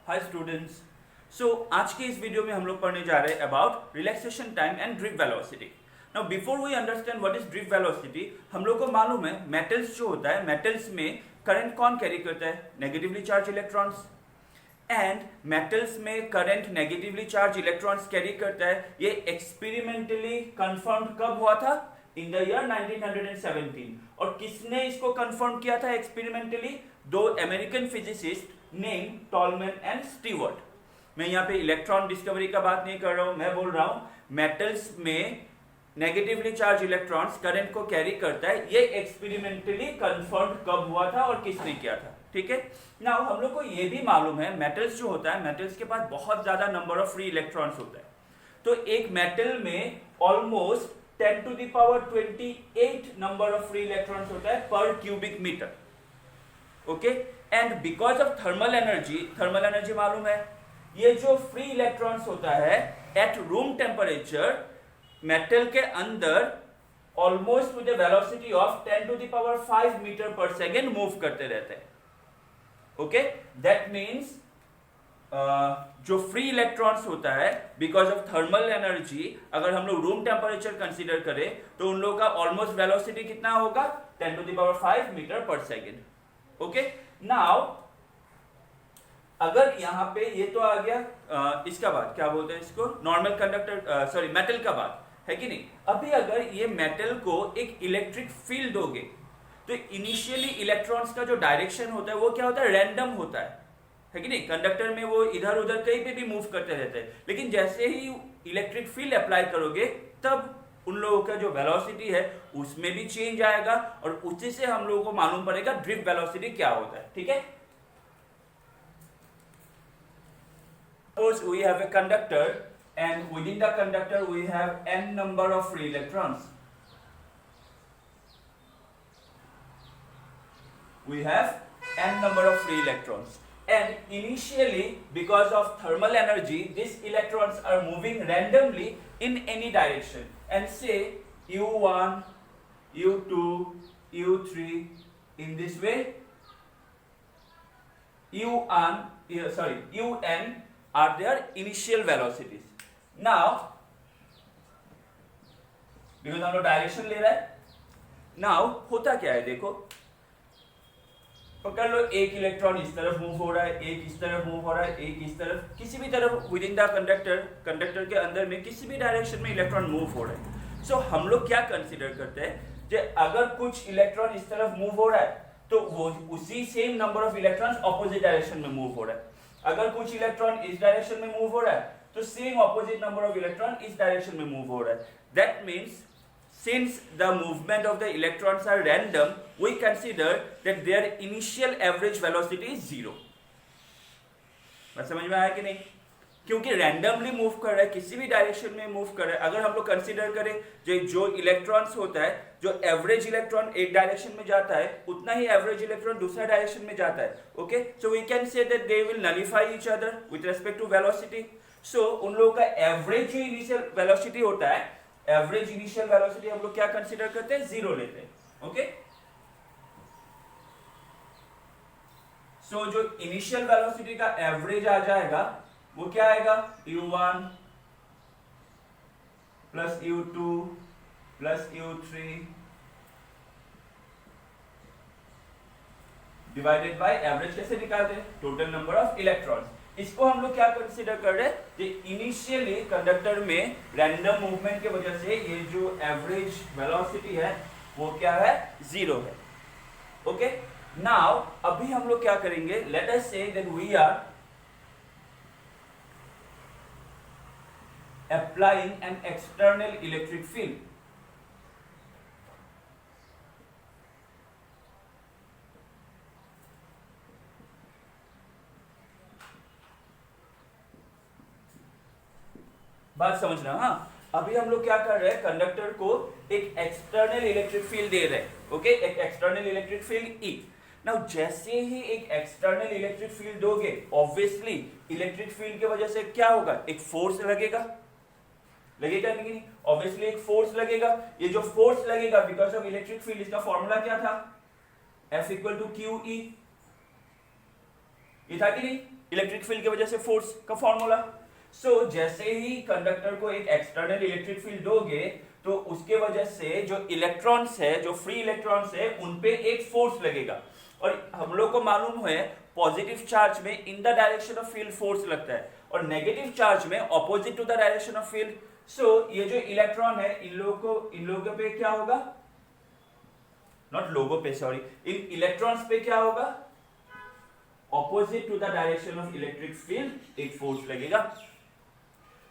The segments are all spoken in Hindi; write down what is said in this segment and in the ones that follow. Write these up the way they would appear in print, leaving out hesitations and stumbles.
Hi students. आज के इस वीडियो में हम लोग पढ़ने जा रहे हैं about relaxation time and drift velocity. Now before we understand what is drift velocity, हम लोग को मालूम है मेटल्स जो होता है, मेटल्स में करंट कौन कैरी करता है? Negatively charge electrons. And metals में current negatively charge electrons carry करता है। ये एक्सपेरिमेंटली कंफर्म कब हुआ था? In the year 1917। और किसने इसको कंफर्म किया था एक्सपेरिमेंटली? दो American physicist name Tolman and Stewart. मैं यहाँ पे इलेक्ट्रॉन डिस्कवरी का बात नहीं कर रहा हूं, मैं बोल रहा हूं मेटल्स में नेगेटिवली चार्ज इलेक्ट्रॉन्स करंट को कैरी करता है। ये एक्सपेरिमेंटली कंफर्म कब हुआ था और किसने किया था? ठीक है। नाउ हम लोग को ये भी मालूम है मेटल्स जो होता है, मेटल्स के पास बहुत ज्यादा नंबर ऑफ फ्री इलेक्ट्रॉन्स होता है। तो एक मेटल में almost 10 to the power 28 number of free electrons होता है पर cubic metre. Okay. And because of thermal energy मालूम है, ये जो फ्री इलेक्ट्रॉन्स होता है एट रूम टेम्परेचर मेटल के अंदर almost with velocity of 10 to the power 5 metre पर सेकेंड मूव करते रहते हैं। ओके, दैट मीन्स जो फ्री इलेक्ट्रॉन्स होता है बिकॉज ऑफ थर्मल एनर्जी, अगर हम लोग रूम टेम्परेचर कंसीडर करें तो उन लोगों का ऑलमोस्ट वेलोसिटी कितना होगा? 10 to the power 5 मीटर पर सेकेंड। ओके। नाउ अगर यहां पे ये तो आ गया इसका बात क्या बोलते हैं इसको, नॉर्मल कंडक्टर, सॉरी मेटल का बात है कि नहीं। अभी अगर ये मेटल को एक इलेक्ट्रिक फील्ड दोगे तो इनिशियली इलेक्ट्रॉन्स का जो डायरेक्शन होता है वो क्या होता है? रैंडम होता है कि नहीं। कंडक्टर में वो इधर उधर कहीं पे भी मूव करते रहते हैं, लेकिन जैसे ही इलेक्ट्रिक फील्ड अप्लाई करोगे तब उन लोगों का जो वेलोसिटी है उसमें भी चेंज आएगा और उसी से हम लोगों को मालूम पड़ेगा ड्रिफ्ट वेलोसिटी क्या होता है। ठीक है। Suppose we have a conductor and within the conductor we have n number of free electrons. We have n number of free electrons. And initially, because of thermal energy, these electrons are moving randomly in any direction. And say U1, U2, U3 in this way. UN are their initial velocities. Now, because हम लोग डायरेक्शन ले रहे हैं, now होता क्या है देखो, पकड़ लो एक इलेक्ट्रॉन इस तरफ मूव हो रहा है, एक इस तरफ मूव हो रहा है, एक इस तरफ, किसी भी तरफ विद इन द कंडक्टर के अंदर में किसी भी डायरेक्शन में इलेक्ट्रॉन मूव हो रहा है। सो हम लोग क्या कंसीडर करते हैं कि अगर कुछ इलेक्ट्रॉन इस तरफ मूव हो रहा है तो वो उसी same number of electrons opposite direction में मूव हो रहा है। अगर कुछ इलेक्ट्रॉन इस डायरेक्शन में मूव हो रहा है तो same opposite number of electron इस डायरेक्शन में मूव हो रहा है। That means since the movement of the electrons are random, we consider that their initial average velocity is 0. बात समझ में आया कि नहीं? क्योंकि रैंडमली मूव कर रहा है, किसी भी डायरेक्शन में मूव कर रहा है। अगर हम लोग कंसीडर करें जो इलेक्ट्रॉन्स होता है, जो एवरेज इलेक्ट्रॉन एक डायरेक्शन में जाता है उतना ही एवरेज इलेक्ट्रॉन दूसरा डायरेक्शन में जाता है। Okay, so we can say that they will nullify each other with respect to velocity. So उन लोगों का एवरेज जो इनिशियल वेलोसिटी होता है, एवरेज इनिशियल वेलोसिटी हम लोग क्या कंसीडर करते हैं? 0 लेते हैं। ओके। सो जो इनिशियल वेलोसिटी का एवरेज आ जाएगा वो क्या आएगा? u1 plus u2 plus u3 divided by average. कैसे निकालते हैं? Total number of electrons. इसको हम लोग क्या कंसीडर कर रहे हैं कि इनिशियली कंडक्टर में रैंडम मूवमेंट की वजह से ये जो एवरेज वेलोसिटी है वो क्या है? 0 है। ओके। नाउ अभी हम लोग क्या करेंगे, let us say that we are applying an external electric field. बात समझना। हाँ, अभी हम लोग क्या कर रहे हैं, कंडक्टर को एक एक्सटर्नल इलेक्ट्रिक फील्ड दे रहे हैं। ओके, एक external electric field E। Now जैसे ही एक एक्सटर्नल इलेक्ट्रिक फील्ड दोगे, ऑब्वियसली इलेक्ट्रिक फील्ड की वजह से क्या होगा? एक फोर्स लगेगा नहीं? ऑब्वियसली एक फोर्स लगेगा। ये जो फोर्स लगेगा बिकॉज ऑफ इलेक्ट्रिक फील्ड, इसका फॉर्मूला क्या था? F equal to Q E. ये था कि नहीं, इलेक्ट्रिक फील्ड की वजह से फोर्स का फॉर्मूला। सो जैसे ही कंडक्टर को एक एक्सटर्नल इलेक्ट्रिक फील्ड दोगे तो उसके वजह से जो इलेक्ट्रॉन्स है, जो फ्री इलेक्ट्रॉन्स है, उन पे एक फोर्स लगेगा। और हम लोग को मालूम है पॉजिटिव चार्ज में in the direction of field force लगता है और नेगेटिव चार्ज में opposite to the direction of field. So ये जो इलेक्ट्रॉन है इन लोगों पे क्या होगा, नॉट लोगों पे, सॉरी, इन इलेक्ट्रॉन्स पे क्या होगा, opposite to the direction of electric field एक फोर्स लगेगा।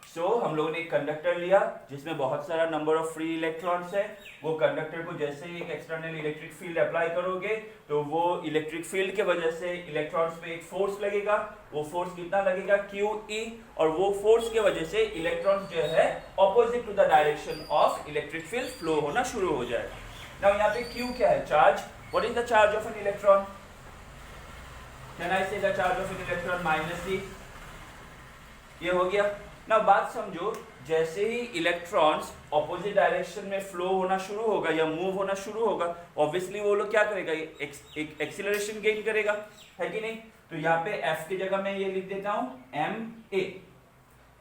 सो हम लोगों ने एक कंडक्टर लिया जिसमें बहुत सारा नंबर ऑफ फ्री इलेक्ट्रॉन्स है। वो कंडक्टर को जैसे ही एक एक्सटर्नल इलेक्ट्रिक फील्ड अप्लाई करोगे तो वो इलेक्ट्रिक फील्ड के वजह से इलेक्ट्रॉन्स पे एक फोर्स लगेगा। वो फोर्स कितना लगेगा, QE, और वो फोर्स के वजह से इलेक्ट्रॉन्स जो है opposite to the direction of electric field flow होना शुरू हो जाएगा। नाउ यहाँ पे Q क्या है, charge. What is the charge of an electron? Can I say the charge of an electron -E। ये हो गया ना। बात समझो, जैसे ही इलेक्ट्रॉन्स ऑपोजिट डायरेक्शन में फ्लो होना शुरू होगा या मूव होना शुरू होगा, ऑब्वियसली वो लोग क्या करेगा, एक एक्सीलरेशन गेन करेगा, है कि नहीं। तो यहाँ पे F की जगह मैं ये लिख देता हूँ ma।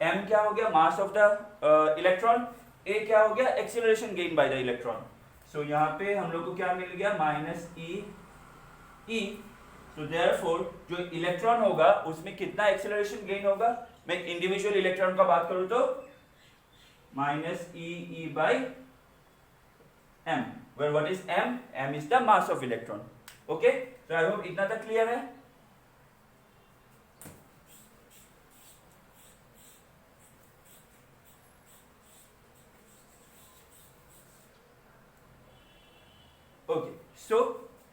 m क्या हो गया, mass of the electron, a क्या हो गया, acceleration gain by the electron. So यहाँ पे हम लोग को क्या मिल गया, -e। तो देयरफॉर जो इलेक्ट्रॉन होगा उसमें कितना एक्सीलरेशन गेन होगा, मैं इंडिविजुअल इलेक्ट्रॉन का बात करूं तो -e by m, where what is m? m is the mass of electron. Okay, so I hope इतना तक क्लियर है। ओके, सो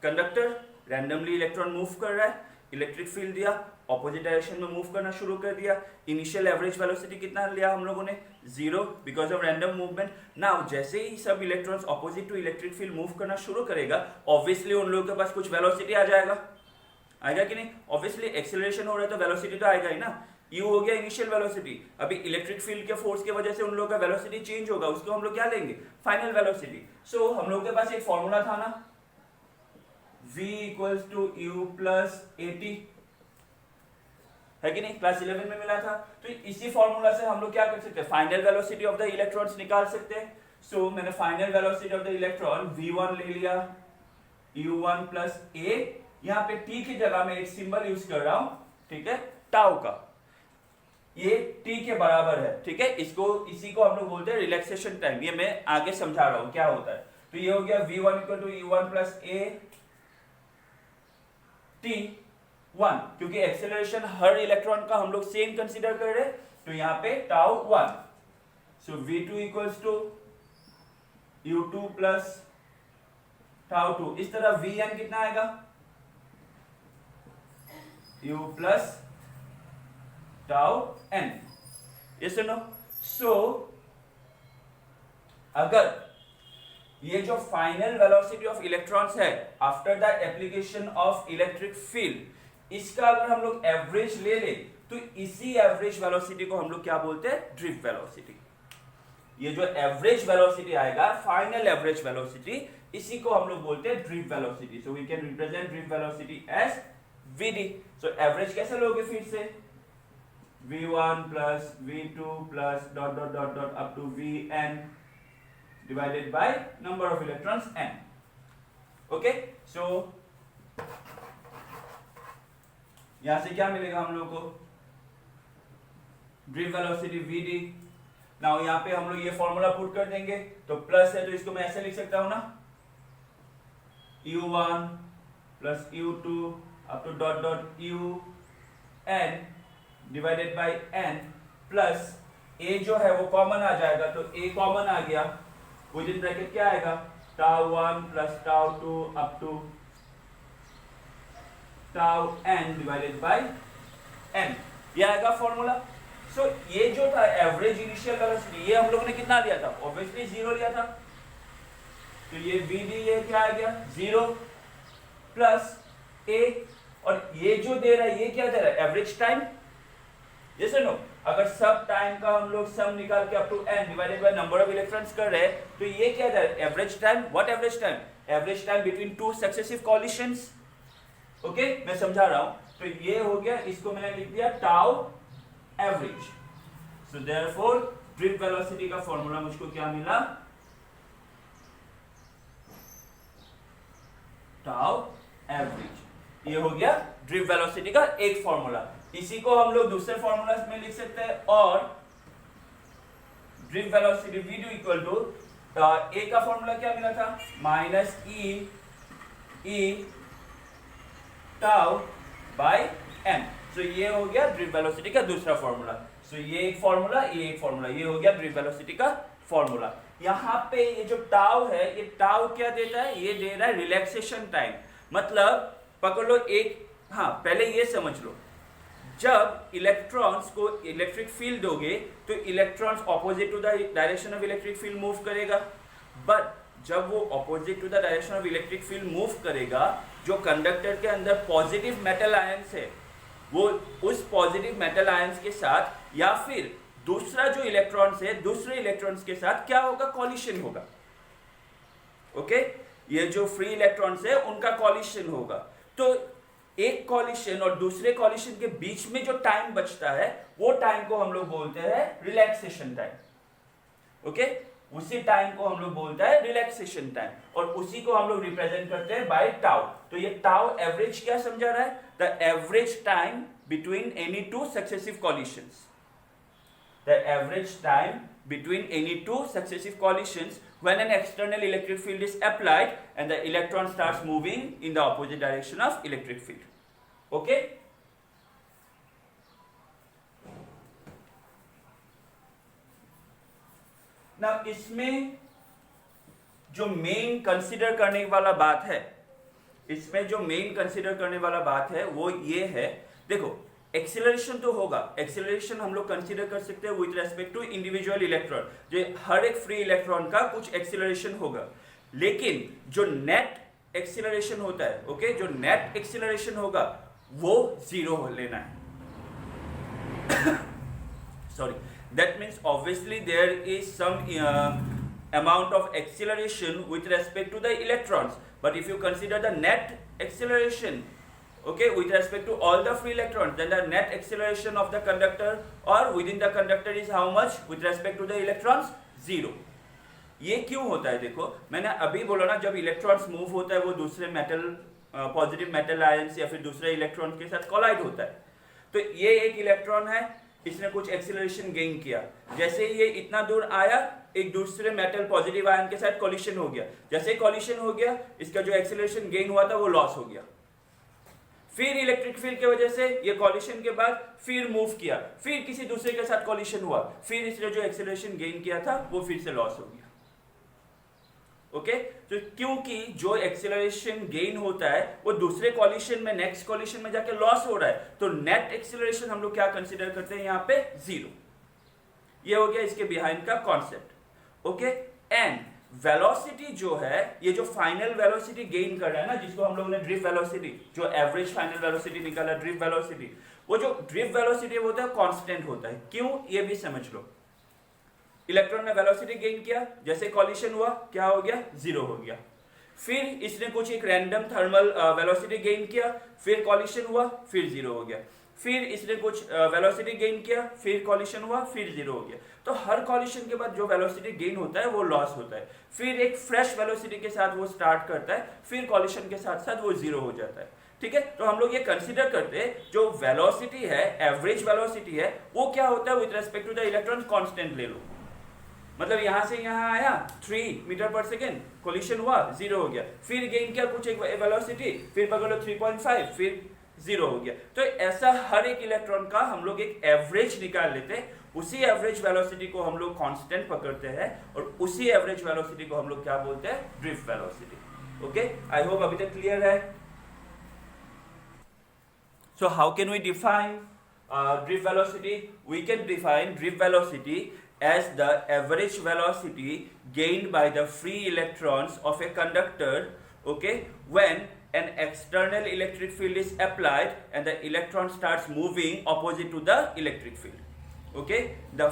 कंडक्टर रैंडमली इलेक्ट्रॉन मूव कर रहा है, इलेक्ट्रिक फील्ड दिया, ऑपोजिट डायरेक्शन में मूव करना शुरू कर दिया। इनिशियल एवरेज वेलोसिटी कितना लिया हम लोगों ने, 0, because of random movement. Now जैसे ही सब electrons opposite to electric field move करना शुरू करेगा, ऑब्वियसली उन लोगों के पास कुछ वेलोसिटी आ जाएगा, आएगा कि नहीं। ऑब्वियसली एक्सेलरेशन हो रहा है तो वेलोसिटी तो आएगा ही ना। U हो गया इनिशियल वेलोसिटी। अभी इलेक्ट्रिक फील्ड के फोर्स की वजह से उन लोगों का वेलोसिटी चेंज होगा, उसको हम लोग क्या लेंगे, फाइनल वेलोसिटी। सो हम लोगों के पास एक फॉर्मूला था ना, v = u + at, है कि नहीं, क्लास 11 में मिला था। तो इसी फॉर्मूला से हम लोग क्या कर सकते हैं, final velocity of the electrons निकाल सकते हैं। सो मैंने final velocity of the electron v1 ले लिया, u1 + a। यहाँ पे t की जगह में एक सिंबल यूज कर रहा हूं, ठीक है, टाउ का, ये t के बराबर है, ठीक है। इसी को हम लोग बोलते हैं रिलैक्सेशन टाइम। ये मैं आगे समझा रहा हूं क्या होता है। तो ये हो गया v1 = u1 + a t1, क्योंकि एक्सेलरेशन हर इलेक्ट्रॉन का हम लोग सेम कंसीडर कर रहे हैं, तो यहाँ पे τ1। सो v2 = u2 + τ2। इस तरह vn कितना आएगा, u + τn। ये सुनो, सो अगर ये जो फाइनल वेलोसिटी ऑफ इलेक्ट्रॉन्स है after the application of electric field, इसका अगर हम लोग एवरेज ले ले तो इसी एवरेज वेलोसिटी को हम लोग क्या बोलते हैं, ड्रिफ्ट वेलोसिटी। ये जो एवरेज वेलोसिटी आएगा, फाइनल एवरेज वेलोसिटी, इसी को हम लोग बोलते हैं drift velocity. So we can represent drift velocity as vd। So average कैसे लोगे, फिर से v1 + v2 + ... up to vn divided by number of electrons n. Okay, so यहां से क्या मिलेगा हम लोग को, ड्रिफ्ट वेलोसिटी vd। नाउ यहां पे हम लोग ये फॉर्मूला पुट कर देंगे, तो प्लस है तो इसको मैं ऐसे लिख सकता हूं ना, u1 + u2 up to ... un divided by n plus a जो है वो कॉमन आ जाएगा, तो a कॉमन आ गया, विदिन ब्रैकेट क्या आएगा, τ1 + τ2 up to τn divided by n, ये आएगा फॉर्मूला। सो ये जो था एवरेज इनिशियल वेलोसिटी, ये हम लोगों ने कितना लिया था, ऑब्वियसली 0 लिया था। तो ये vd ये क्या आ गया, 0 प्लस a, और ये जो दे रहा है ये क्या दे रहा है, एवरेज टाइम। ये सुनो, अगर सब टाइम का हम लोग सम निकाल के up to n divided by number of electrons कर रहे हैं, तो ये क्या दे रहा है, average time. What average time, average time between two successive collisions. Okay, मैं समझा रहा हूं। तो ये हो गया, इसको मैंने लिख दिया tau average. So therefore drift velocity का फॉर्मूला मुझको क्या मिला, टाउ एवरेज। ये हो गया ड्रिफ्ट वेलोसिटी का एक फॉर्मूला। इसी को हम लोग दूसरे फॉर्मूला में लिख सकते हैं, और drift velocity v d equal to A का फॉर्मूला क्या मिला था, minus E tau by m। So ये हो गया ड्रिफ्ट वेलोसिटी का दूसरा फॉर्मूला। सो ये एक फॉर्मूला, ये एक फॉर्मूला, ये हो गया ड्रिफ्ट वेलोसिटी का फॉर्मूला। यहाँ पे ये जो टाउ है, ये टाउ क्या देता है, ये दे रहा है रिलैक्सेशन टाइम। मतलब पकड़ लो एक, हाँ पहले ये समझ लो, जब इलेक्ट्रॉन्स को इलेक्ट्रिक फील्ड दोगे तो electrons opposite to the direction of electric field move करेगा। बट जब वो opposite to the direction of electric field move करेगा, जो कंडक्टर के अंदर पॉजिटिव मेटल आयंस है, वो उस पॉजिटिव मेटल आयंस के साथ या फिर दूसरा जो इलेक्ट्रॉन्स है, दूसरे इलेक्ट्रॉन्स के साथ क्या होगा, कॉलिशन होगा। ओके, ये जो फ्री इलेक्ट्रॉन्स है उनका कॉलिशन होगा। तो एक कॉलिशन और दूसरे कॉलिशन के बीच में जो टाइम बचता है, वो टाइम को हम लोग बोलते हैं रिलैक्सेशन टाइम। ओके, उसी टाइम को हम लोग बोलते हैं रिलैक्सेशन टाइम, और उसी को हम लोग रिप्रेजेंट करते हैं बाय टाउ। तो ये टाउ एवरेज क्या समझा रहा है, the average time between any two successive collisions. The average time between any two successive collisions when an external electric field is applied and the electron starts moving in the opposite direction of electric field. Okay? Now इसमें जो मेन कंसीडर करने वाला बात है, इसमें जो मेन कंसीडर करने वाला बात है वो ये है, देखो एक्सीलरेशन तो होगा, एक्सीलरेशन हम लोग कंसीडर कर सकते हैं with respect to individual electron, जो हर एक फ्री इलेक्ट्रॉन का कुछ एक्सीलरेशन होगा। लेकिन जो नेट एक्सीलरेशन होता है, ओके, जो नेट एक्सीलरेशन होगा वो जीरो लेना है। Sorry, that means obviously there is some amount of acceleration with respect to the electrons, but if you consider the net acceleration, okay, with respect to all the free electrons, then the net acceleration of the conductor or within the conductor is how much with respect to the electrons, zero। ये क्यों होता है, देखो मैंने अभी बोला ना, जब इलेक्ट्रॉन्स मूव होता है वो दूसरे मेटल पॉजिटिव मेटल आयंस या फिर दूसरे इलेक्ट्रॉन के साथ कोलाइड होता है। तो ये एक इलेक्ट्रॉन है, इसने कुछ एक्सीलरेशन गेन किया, जैसे ये इतना दूर आया, एक दूसरे मेटल पॉजिटिव आयन के साथ कॉलिशन हो गया। जैसे कॉलिशन हो गया, इसका जो एक्सीलरेशन गेन हुआ था वो लॉस हो गया। फिर इलेक्ट्रिक फील्ड की वजह से ये कॉलिशन के बाद फिर मूव किया, फिर किसी दूसरे के साथ कॉलिशन हुआ, फिर इसने जो एक्सीलरेशन गेन किया था वो फिर से लॉस हो गया। ओके, तो क्योंकि जो एक्सीलरेशन गेन होता है वो दूसरे कॉलिशन में, नेक्स्ट कॉलिशन में जाके लॉस हो रहा है, तो नेट एक्सीलरेशन हम लोग क्या कंसीडर करते हैं यहाँ पे, जीरो। ये हो गया इसके बिहाइंड का कॉन्सेप्ट। ओके, एंड वेलोसिटी जो है, ये जो फाइनल वेलोसिटी गेन कर रहा है ना, जिसको हम लोगों ने ड्रिफ्ट वेलोसिटी, जो एवरेज फाइनल वेलोसिटी निकाला ड्रिफ्ट वेलोसिटी, वो जो ड्रिफ्ट वेलोसिटी होता है कांस्टेंट होता है। क्यों, ये भी समझ लो। इलेक्ट्रॉन ने वेलोसिटी गेन किया, जैसे कॉलिशन हुआ क्या हो गया, जीरो हो गया। फिर इसने कुछ एक रैंडम थर्मल वेलोसिटी गेन किया, फिर कॉलिशन हुआ, फिर जीरो हो गया। फिर इसने कुछ वेलोसिटी गेन किया, फिर कॉलिशन हुआ, फिर जीरो हो गया। तो हर कॉलिशन के बाद जो वेलोसिटी गेन होता है वो लॉस होता है, फिर एक फ्रेश वेलोसिटी के साथ वो स्टार्ट करता है, फिर कॉलिशन के साथ साथ वो जीरो हो जाता है। ठीक है, तो हम लोग ये कंसीडर करते हैं जो वेलोसिटी है, एवरेज वेलोसिटी है, वो क्या होता है with respect to the electron, constant ले लो। मतलब यहां से यहां आया 3 मीटर पर सेकेंड, कॉलिशन हुआ, जीरो हो गया, फिर गेन किया कुछ एक वेलोसिटी, फिर पकड़ो 3.5, फिर जीरो हो गया। तो ऐसा हर एक इलेक्ट्रॉन का हम लोग एक एवरेज निकाल लेते हैं, उसी एवरेज वेलोसिटी को हम लोग कांस्टेंट पकड़ते हैं, और उसी एवरेज वेलोसिटी को हम लोग क्या बोलते हैं, drift velocity. Okay, I hope अभी तक क्लियर है। So how can we define drift velocity? We can define drift velocity as the average velocity gained by the free electrons of a conductor, okay, when an external electric field is applied and the electron starts moving opposite to the electric field. Okay, the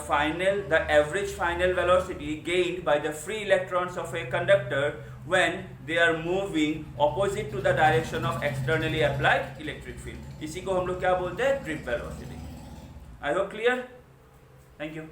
average final velocity gained by the free electrons of a conductor when they are moving opposite to the direction of externally applied electric field. इसी को हम लोग क्या बोलते हैं? Drift velocity. I hope clear. Thank you.